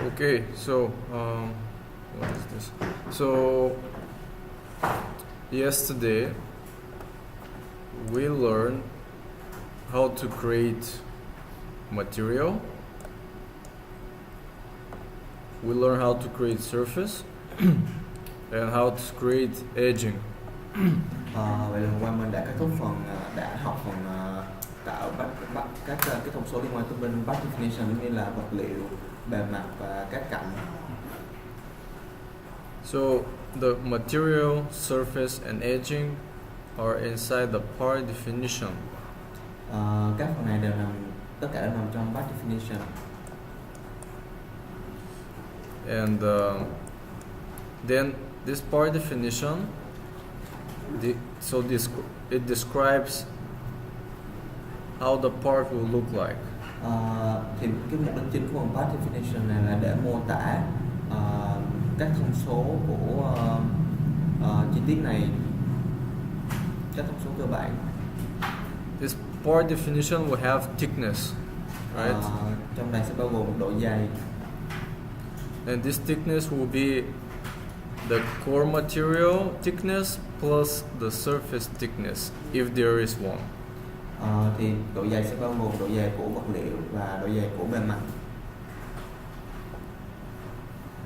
Okay, so what is this? So yesterday we learned how to create material. We learned how to create surface and how to create edging. Vậy là hôm qua mình đã kết thúc đã học phần tạo các cái thông số liên quan tới bên batch definition cũng như là vật liệu, bề mặt và các cạnh. So the material, surface and edging are inside the part definition. Các phần này tất cả đều nằm trong batch definition. And then this part definition, it describes how the part will look like. Thì cái mục đích chính của phần batch definition này là để mô tả các thông số của chi tiết này, các thông số cơ bản. This part definition will have thickness, right? Trong này sẽ bao gồm độ dày. And this thickness will be the core material thickness plus the surface thickness, if there is one. Thì độ dày sẽ bao gồm độ dày của vật liệu và độ dày của bề mặt.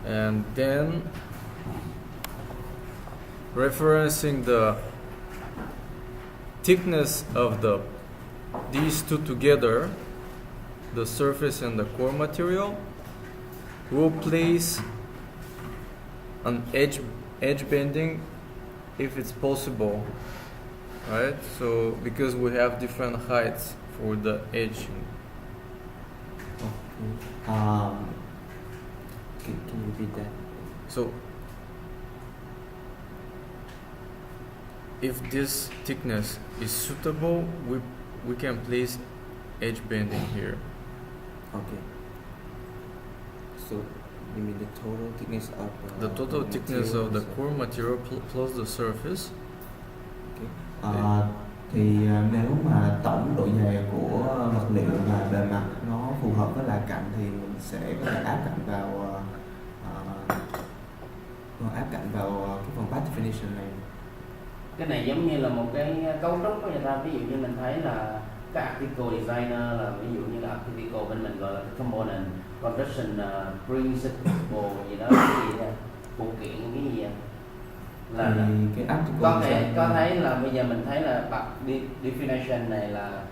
And then referencing the thickness of these two together, the surface and the core material, we'll place an edge bending if it's possible, right? So because we have different heights for the edging. Can you repeat that? So if this thickness is suitable, we can place edge bending here. Okay. So you mean the total thickness of The total thickness of the core material plus the surface. Okay. Thì nếu mà tổng độ dày của vật liệu và bề mặt nó phù hợp với là cạnh thì mình sẽ có thể áp cạnh vào cái phần batch definition này. Cái này giống như là một cái cấu trúc của người ta, ví dụ như mình thấy là cái article designer là ví dụ như là article bên mình gọi là component construction principle gì đó, cái gì đó, phụ kiện cái gì vậy? Là cái article có thấy là bây giờ mình thấy là definition này là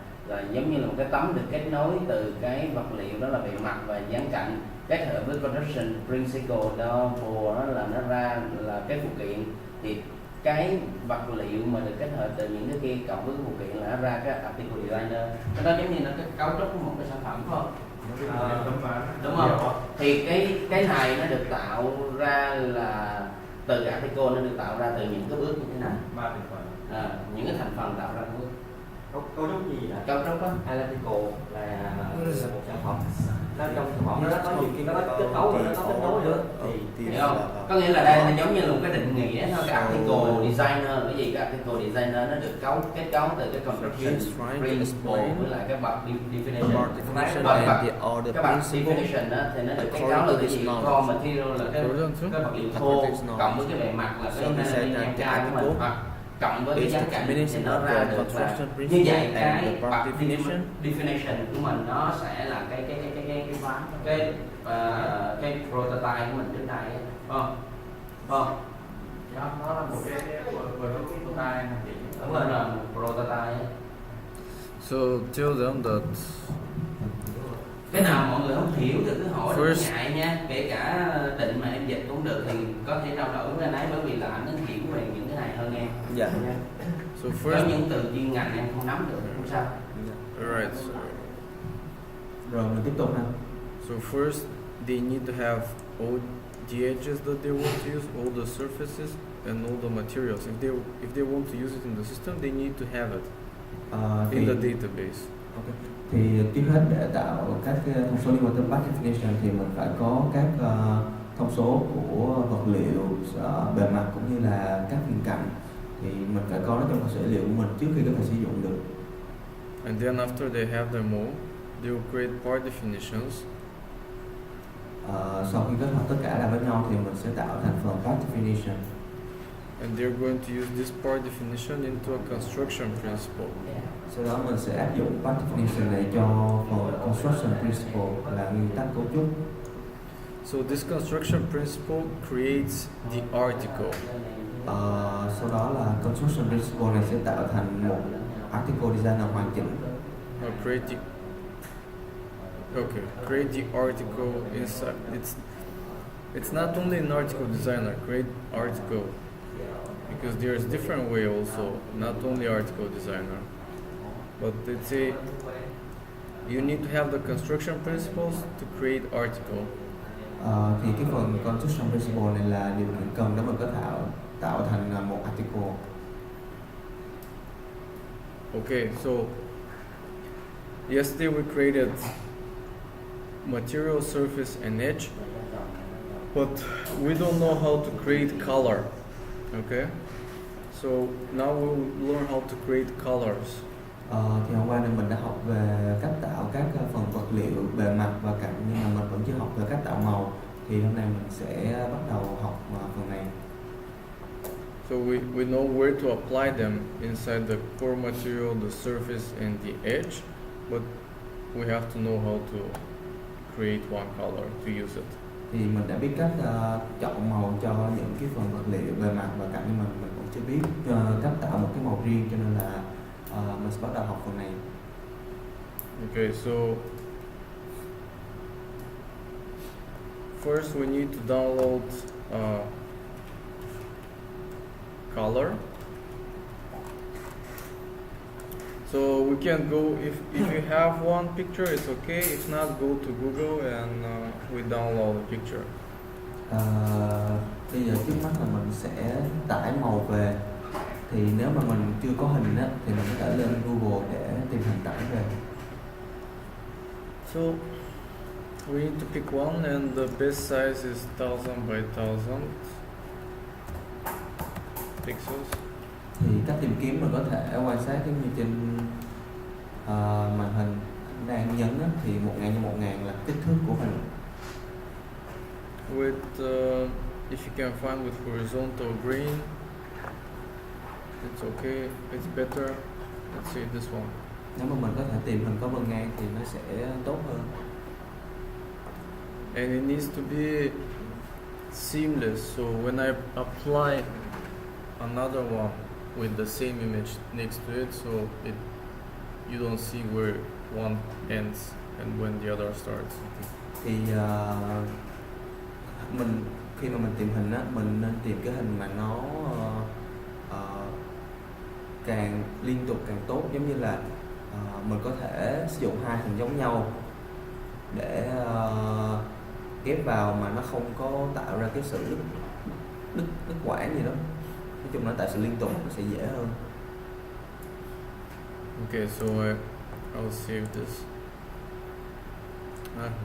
giống như là một cái tấm được kết nối từ cái vật liệu đó là bề mặt và dán cạnh kết hợp với construction principle đó của nó là nó ra là cái phụ kiện, thì cái vật liệu mà được kết hợp từ những cái kia cộng với cái phụ kiện là nó ra cái article designer. Cái đó giống như là cái cấu trúc của một cái sản phẩm, phải không? Đúng không? Thì cái này nó được tạo ra là từ cái article, nó được tạo ra từ những cái bước như thế này. Những cái thành phần tạo ra cái bước. Cấu trúc gì là cấu trúc á? Analytical là một sản phẩm. Nó trong sản phẩm nó có nhiều khi nó có kết cấu và nó có kết nối nữa. Thì hiểu không? Có nghĩa là đây là giống như là một cái định nghĩa thôi. Cái article designer là cái gì? Cái article designer nó được kết cấu từ cái construction principle với lại cái bậc definition. Cái bậc definition đó thì nó được kết cấu là cái gì? Core material là cái vật liệu thô cộng với cái bề mặt là cái nhan chai của mình, cộng với cái dán cạnh thì nó ra được là như vậy. Cái bậc definition của mình nó sẽ là cái prototype của mình trước đây, không? Nó là một cái prototype, đúng rồi, là một prototype. So tell them that Cái nào mọi người không hiểu thì cứ hỏi, đừng ngại nha, kể cả định mà em dịch cũng được thì có thể trao đổi với anh ấy, bởi vì là anh ấy hiểu về những cái này hơn em. Dạ. So Có first, những từ chuyên ngành em không nắm được không sao. alright. Rồi mình tiếp tục ha. So first, they need to have all the edges that they want to use, all the surfaces, and all the materials. If they want to use it in the system, they need to have it in the database. Okay. Thì trước hết để tạo các thông số liên quan tới batch definition thì mình phải có các thông số của vật liệu, bề mặt cũng như là các viền cạnh, thì mình phải có nó trong cơ sở dữ liệu của mình trước khi có thể sử dụng được. And then after they have them all, they will create part definitions Sau khi kết hợp tất cả lại với nhau thì mình sẽ tạo thành phần path definition. And they're going to use this part definition into a construction principle. Sau đó mình sẽ áp dụng path definition này cho phần construction principle là nguyên tắc cấu trúc. So this construction principle creates the article. Sau đó là construction principle này sẽ tạo thành một article designer hoàn chỉnh. Create the article inside. It's not only an article designer, create article, because there's different way also, not only article designer. But let's say you need to have the construction principles to create article. Thì cái phần construction principle này là điều kiện cần để mình có thể tạo thành một article. Okay, so yesterday we created material, surface and edge, but we don't know how to create color. Okay, so now we'll learn how to create colors. Thì hôm qua này mình đã học về cách tạo các phần vật liệu bề mặt và cạnh, nhưng mà mình vẫn chưa học về cách tạo màu. Thì hôm nay mình sẽ bắt đầu học phần này. So we know where to apply them inside the core material, the surface and the edge, but we have to know how to create one color to use it. Thì mình đã biết cách chọn màu cho những cái phần vật liệu bề mặt và cạnh, nhưng mà mình cũng chưa biết cách tạo một cái màu riêng, cho nên là mình sẽ bắt đầu học phần này. Okay, so first we need to download color. So we can go, if you have one picture it's okay, if not go to Google and we download the picture. Bây giờ trước mắt là mình sẽ tải màu về. Thì nếu mà mình chưa có hình á, thì mình có thể lên Google để tìm hình tải về. So we need to pick one and the best size is 1000 by 1000 pixels. Thì cách tìm kiếm mình có thể quan sát giống như trên màn hình đang nhấn á, thì 1000 x 1000 là kích thước của hình. With if you can find with horizontal green, it's okay, it's better. Let's see this one. Nếu mà mình có thể tìm hình có vân ngang thì nó sẽ tốt hơn. And it needs to be seamless, so when I apply another one with the same image next to it, so you don't see where one ends and when the other starts. Thì mình khi mà mình tìm hình á, mình nên tìm cái hình mà nó càng liên tục càng tốt, giống như là mình có thể sử dụng hai hình giống nhau để ghép vào mà nó không có tạo ra cái sự đứt quãng gì đó. Nói chung là tạo sự liên tục nó sẽ dễ hơn. Okay, so I'll save this.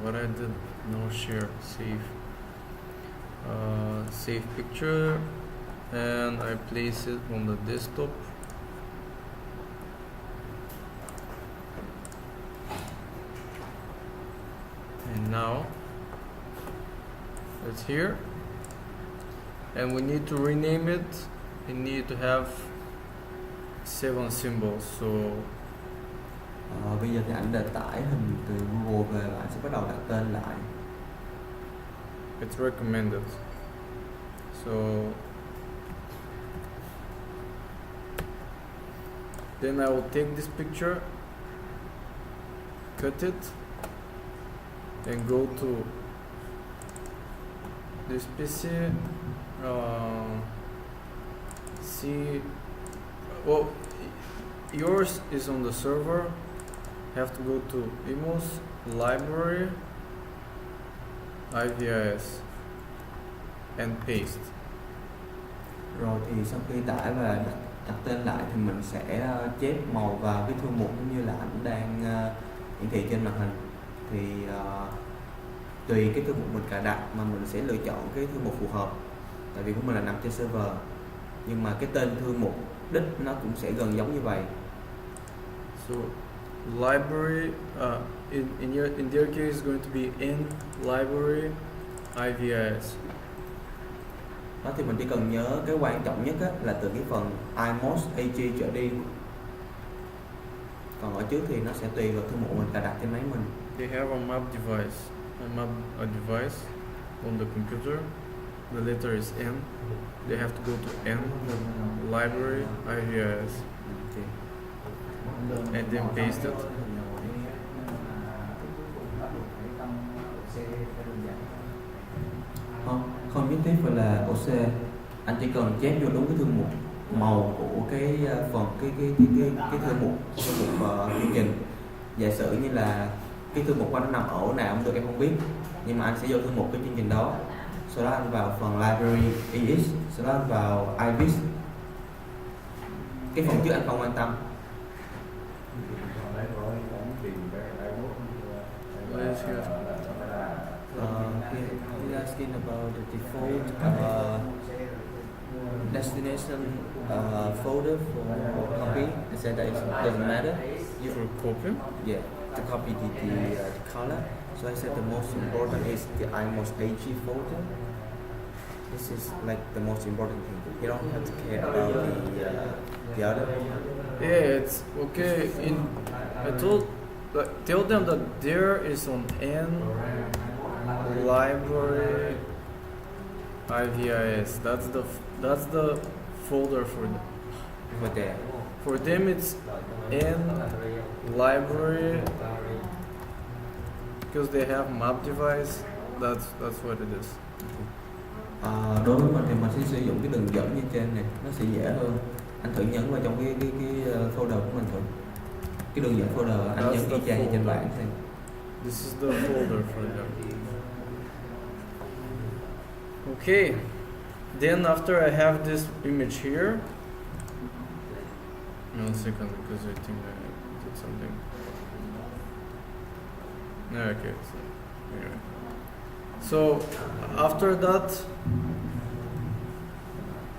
What I did, no share, save picture, and I place it on the desktop. And now it's here, and we need to rename it. We need to have 7 symbols. So bây giờ thì anh đã tải hình từ Google về và anh sẽ bắt đầu đặt tên lại. it's recommended. So then I will take this picture, cut it, and go to this PC, see, well, yours is on the server, have to go to Imos, library, IVIS, and paste. Rồi thì sau khi tải và đặt tên lại thì mình sẽ chép màu vào cái thư mục như là ảnh đang hiển thị trên màn hình. Thì tùy cái thư mục mình cài đặt mà mình sẽ lựa chọn cái thư mục phù hợp. Tại vì của mình là nằm trên server, nhưng mà cái tên thư mục đích nó cũng sẽ gần giống như vậy. So library. In their case, it's going to be in library IVIS. Đó thì mình chỉ cần nhớ cái quan trọng nhất á, là từ cái phần iMOS AG trở đi. Còn ở trước thì nó sẽ tùy vào thư mục mình cài đặt trên máy mình. They have a map device, a device on the computer. The letter is N. They have to go to N library IVIS and then paste it. Không nhất thiết phải là OC, anh chỉ cần chép vô đúng cái thư mục màu của cái phần cái thư mục chương trình. Giả sử như là cái thư mục của anh nằm ở ổ nào cũng được, em không biết, nhưng mà anh sẽ vô thư mục cái chương trình đó, sau đó anh vào phần library EX, sau đó anh vào IVIS. Cái phần trước anh không quan tâm. He asking about the default destination folder for copy. He said that it doesn't matter. You for copy? Yeah, to copy the color. So I said the most important is the iMOS AG folder. This is like the most important thing. You don't have to care about the other. Yeah, it's okay. Tell them that there is an N library IVIS. That's the folder for them. For there. For them, it's N library because they have map device. That's what it is. Đối với mình thì mình sẽ sử dụng cái đường dẫn như trên này, nó sẽ dễ hơn. Anh thử nhấn vào trong cái folder của mình thử. Cái đường dẫn folder anh nhấn y chang như trên bảng xem. This is the folder for them. Okay. Then after I have this image here. 1 second, because I think I did something. Okay. Anyway. So after that,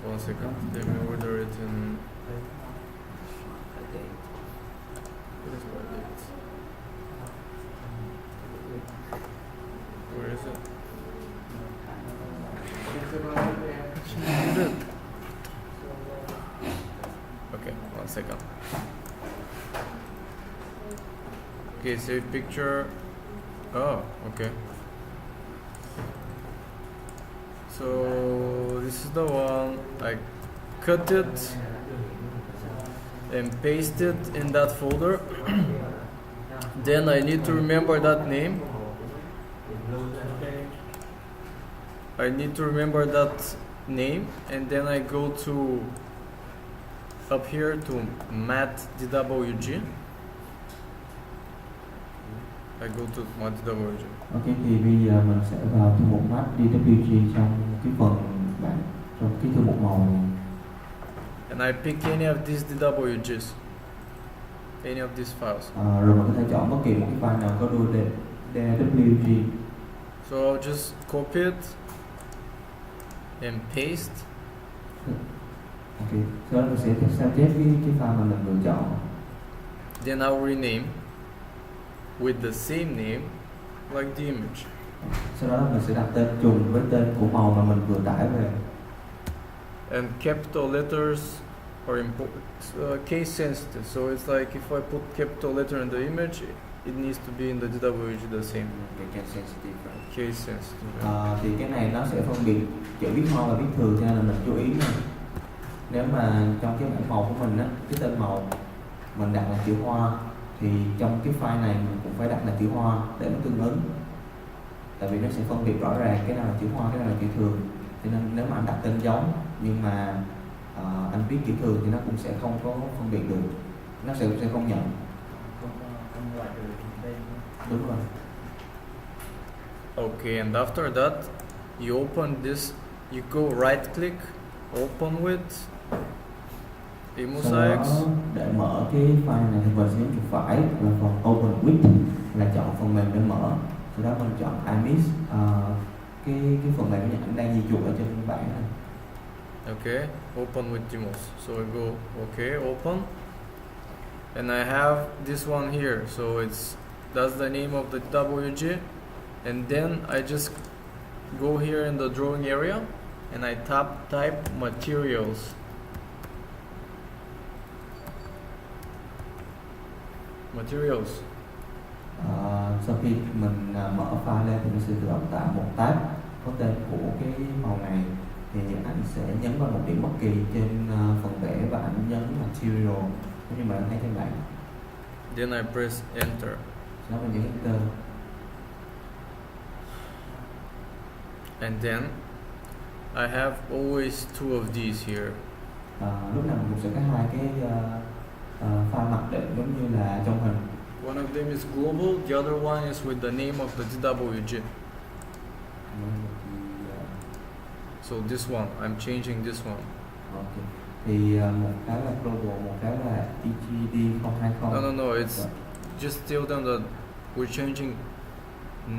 1 second. Let me order it in. What is my date? Where is it? Okay, 1 second. Okay, save picture. Oh, okay. So this is the one. I cut it and paste it in that folder. Then I need to remember that name. I need to remember that name, and then I go to up here to mat.dwg. I go to mat.dwg. Ok, thì bây giờ mình sẽ vào thư mục mat.dwg trong cái phần bảng, trong cái thư mục màu này. And I pick any of these DWGs, any of these files. Rồi mình có thể chọn bất kỳ một cái file nào có đuôi DWG. So I'll just copy it and paste. Ok, sau đó mình sẽ sao chép cái file mà mình vừa chọn. Then I'll rename with the same name like the image. Sau đó mình sẽ đặt tên trùng với tên của màu mà mình vừa tải về. And capital letters are case sensitive. So it's like if I put capital letter in the image, it needs to be in the DWG the same. Case sensitive. Case sensitive. Thì cái này nó sẽ phân biệt chữ viết hoa và viết thường, cho nên là mình chú ý nha. Nếu mà trong cái bảng màu của mình á, cái tên màu mình đặt là chữ hoa, thì trong cái file này mình cũng phải đặt là chữ hoa để nó tương ứng. Tại vì nó sẽ phân biệt rõ ràng cái nào là chữ hoa, cái nào là chữ thường. Cho nên nếu mà anh đặt tên giống nhưng mà anh viết chữ thường thì nó cũng sẽ không có phân biệt được, nó sẽ không nhận. Đúng rồi. Okay, and after that, you open this. You go right click, open with Sau mosaics. đó để mở cái file này thì mình sẽ nhấn chuột phải là phần open with, là chọn phần mềm để mở. Sau đó mình chọn IMIS, cái phần mềm anh đang di chuột ở trên bảng này. Okay, open with Demos. So I go okay, open. and I have this one here, so that's the name of the WG, and then I just go here in the drawing area and I type materials. Sau khi mình mở file lên thì nó sẽ tự động tạo một tab có tên của cái màu này, thì anh sẽ nhấn vào một điểm bất kỳ trên phần vẽ và anh nhấn material như mà anh thấy trên bảng. Then I press enter. Sau đó mình nhấn enter. And then I have always two of these here. Lúc nào mình cũng sẽ có hai cái file mặc định giống như là trong hình. One of them is global, the other one is with the name of the DWG. So this one, I'm changing this one. Okay. Thì một cái là global, một cái là EGD020. No, it's just tell them that we're changing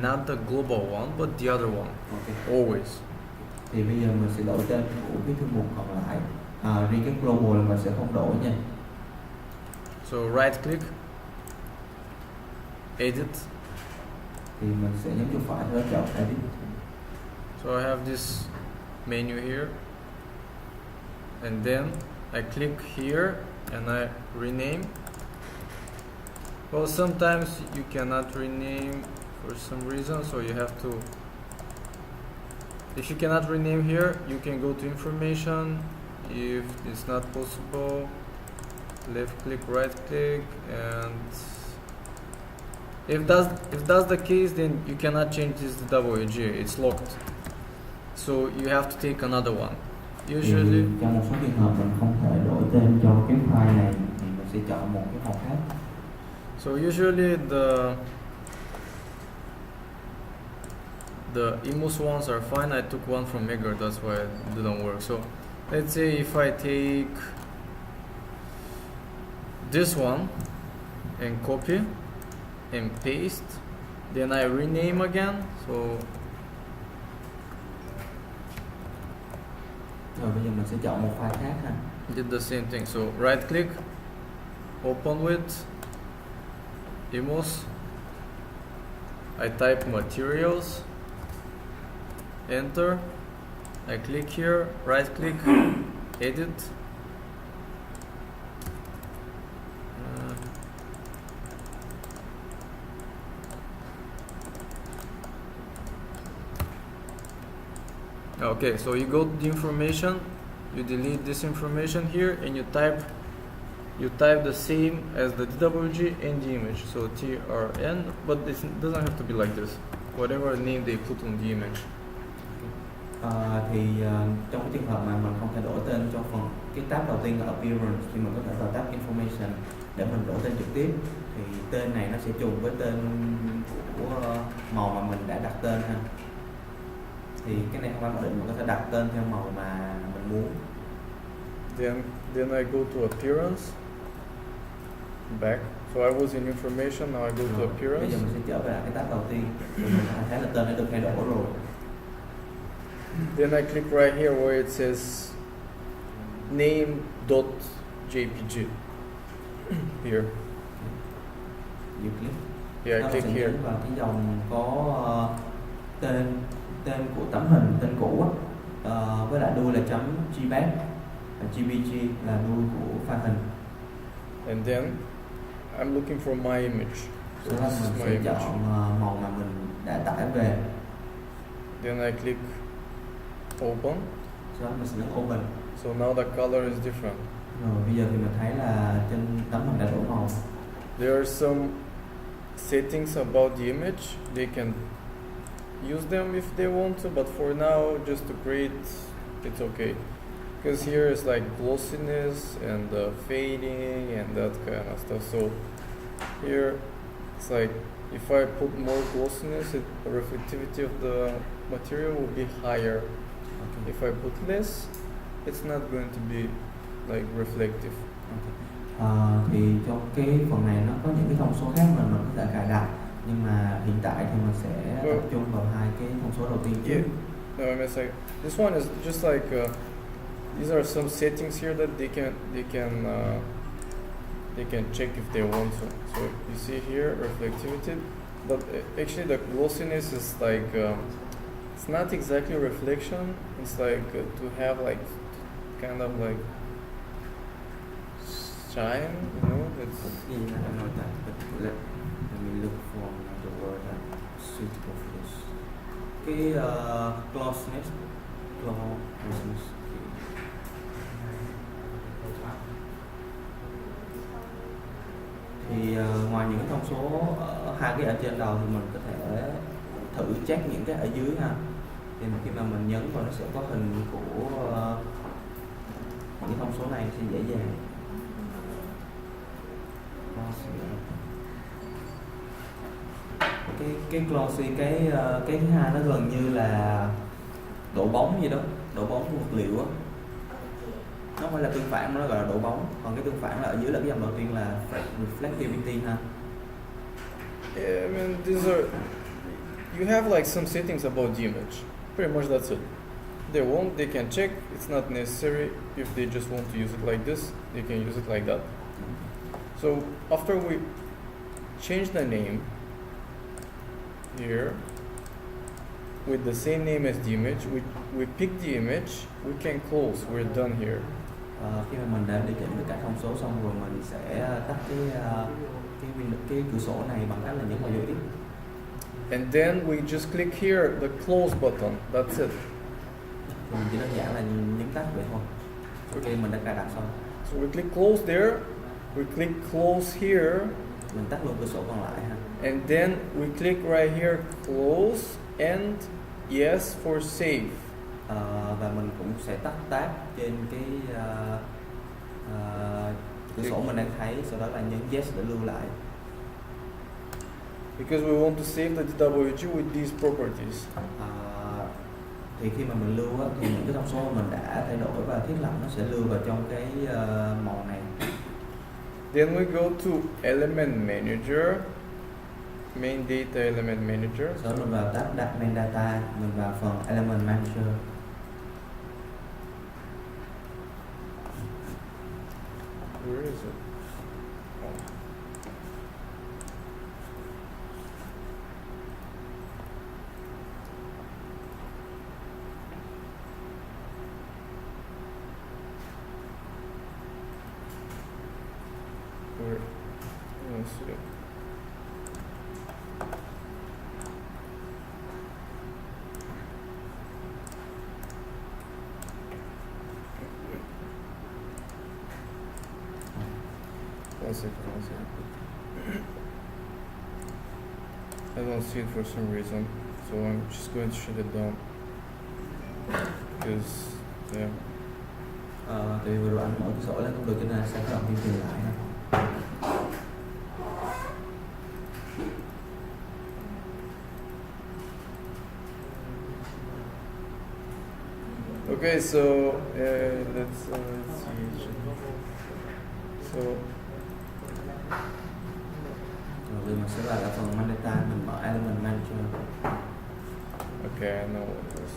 not the global one, but the other one. Okay. Always. Thì bây giờ mình sẽ đổi tên của cái thư mục còn lại. Riêng cái global là mình sẽ không đổi nha. So right click, edit. Thì mình sẽ nhấn chuột phải và chọn edit. So I have this menu here, and then I click here and I rename. Well, sometimes you cannot rename for some reason, so you have to, if you cannot rename here, you can go to information. If it's not possible, left click, right click, and if that's the case, then you cannot change this WG, it's locked, so you have to take another one. Usually trong một số trường hợp mình không thể đổi tên cho cái file này thì mình sẽ chọn một cái phòng khác. So usually the Imus ones are fine. I took one from Megger, that's why it didn't work. So let's say if I take this one and copy and paste, then I rename again. So rồi bây giờ mình sẽ chọn một file khác ha. did the same thing. So right click, open with Imus. I type materials, enter. I click here, right click, edit. Okay, so you go to the information, you delete this information here, and you type the same as the DWG and the image. So TRN, but it doesn't have to be like this. Whatever name they put on the image. Trong cái trường hợp mà mình không thể đổi tên cho phần cái tab đầu tiên là appearance, thì mình có thể vào tab information để mình đổi tên trực tiếp. Thì tên này nó sẽ trùng với tên của màu mà mình đã đặt tên ha. Thì cái này không phải mặc định, mình có thể đặt tên theo màu mà mình muốn. Then I go to appearance, back. So I was in information, now I go to appearance. Bây giờ mình sẽ trở về cái tab đầu tiên, thì mình thấy là tên đã được thay đổi rồi. Then I click right here where it says name.jpg. Here. You click. Yeah, I click here. Vào cái dòng có tên của tấm hình, tên cũ với lại đuôi là .gbag, .gbg là đuôi của file hình. And then I'm looking for my image. So Sau đó this is mình my sẽ image. chọn màu mà mình đã tải về. Then I click open. Sau đó mình sẽ nhấn open. So now the color is different. Rồi bây giờ thì mình thấy là trên tấm hình đã đổi màu. There are some settings about the image. They can use them if they want to, but for now, just to create, it's okay. Because here is like glossiness and fading and that kind of stuff. So here it's like if I put more glossiness, the reflectivity of the material will be higher. Okay. If I put less, it's not going to be like reflective. Okay. Thì trong cái phần này nó có những cái thông số khác mà mình có thể cài đặt, nhưng mà hiện tại thì mình sẽ tập trung vào hai cái thông số đầu tiên trước. Yeah. No, I mean, it's like this one is just like these are some settings here that they can they can check if they want to. So you see here reflectivity, but actually the glossiness is like it's not exactly reflection. It's like to have like kind of like shine, you know. It's Yeah, I know that, but let me look for the word that's suitable for this. Cái closeness. Thì ngoài những cái thông số ở hai cái ở trên đầu thì mình có thể thử check những cái ở dưới ha. Thì khi mà mình nhấn vào nó sẽ có hình của những cái thông số này sẽ dễ dàng. Cái glossy, cái thứ hai nó gần như là độ bóng gì đó, độ bóng của vật liệu á. Nó không phải là tương phản, nó gọi là độ bóng. Còn cái tương phản là ở dưới là cái dòng đầu tiên là reflectivity ha. yeah, I mean these are you have like some settings about the image. Pretty much that's it. They can check. It's not necessary if they just want to use it like this. They can use it like that. So after we change the name here with the same name as the image, we pick the image, we can close. We're done here. Khi mà mình đã điều chỉnh được các thông số xong rồi, mình sẽ tắt cái cửa sổ này bằng cách là nhấn vào dấu X. And then we just click here the close button. That's it. Thì mình chỉ đơn giản là nhấn tắt vậy thôi. Ok, mình đã cài đặt xong. So we click close there. We click close here. Mình tắt luôn cửa sổ còn lại ha. And then we click right here close and yes for save. Và mình cũng sẽ tắt tab trên cái cửa sổ mình đang thấy, sau đó là nhấn yes để lưu lại. Because we want to save the DWG with these properties. Thì khi mà mình lưu á, thì những cái thông số mà mình đã thay đổi và thiết lập nó sẽ lưu vào trong cái màu này. Then we go to Element Manager, Main Data Element Manager. Sau đó mình vào tab Main Data, mình vào phần Element Manager. Where is it? Let's see. One second. I don't see it for some reason, so I'm just going to shut it down. Because, yeah. Tại vì vừa rồi anh mở cửa sổ lên không được cho nên sẽ có động tin truyền lại ha. Okay, so let's see. So Rồi mình sẽ vào phần Main Data, mình mở Element Manager. okay, I know what it is.